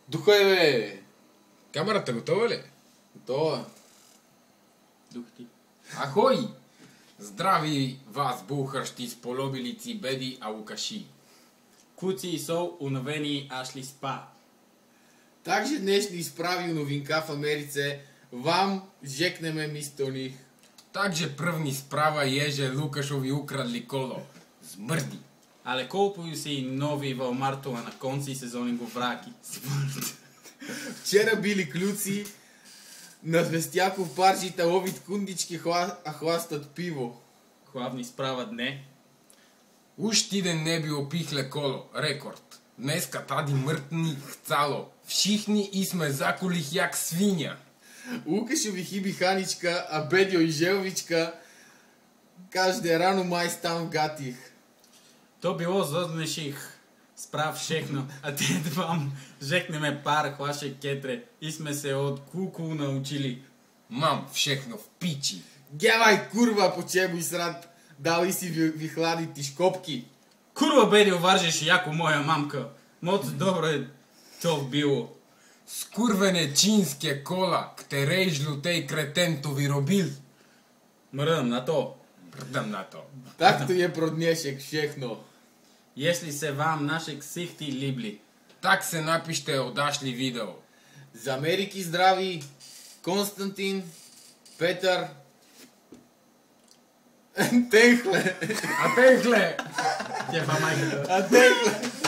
Духай, бе! Камерата готова ли? Готова. Духти. Ахой! Здрави вас, бухарщи, сполобилици, беди, алукаши. Куци и сол, уновени ашли спа. Takže dnešní zprávy novinka v Americe vám řekneme místo nich. Takže první správa je, že Lukašovi ukradli kolo. Zmrdi. Ale купую си нови Walmartova на конци сезони го враки. Вчера били клюци на Звестяков паржите ловит кундички, а хвастат пиво. Главни справа дне. Уж тиден не би опихле коло. Рекорд. Днеска тади мртни хцало. Вшихни и сме заколих як свиня. Лукашови хиби Ханичка, а Бедио и Желвичка кажде рано май стан гатих. То било заднеших справ шехно, а те двам жекнеме пар хваше кетре и сме се от куку научили. Мам, všechno в пичи. Гявай, курва, почебуй срад, дали си ви хлади тишкопки. Курва беди оваржеш яко моя мамка. Моето добро е то било. Скурвене чинске кола, ктерей жлютей кретен ви робил. Мръдам на то. Брдам на то. Такто е проднешек všechno. Если се вам нашек сихти либли. Так се напиште одашли видео. За Америки здрави, Константин, Петър, Тенхле. А тенхле! Тя майката. А Тенхле.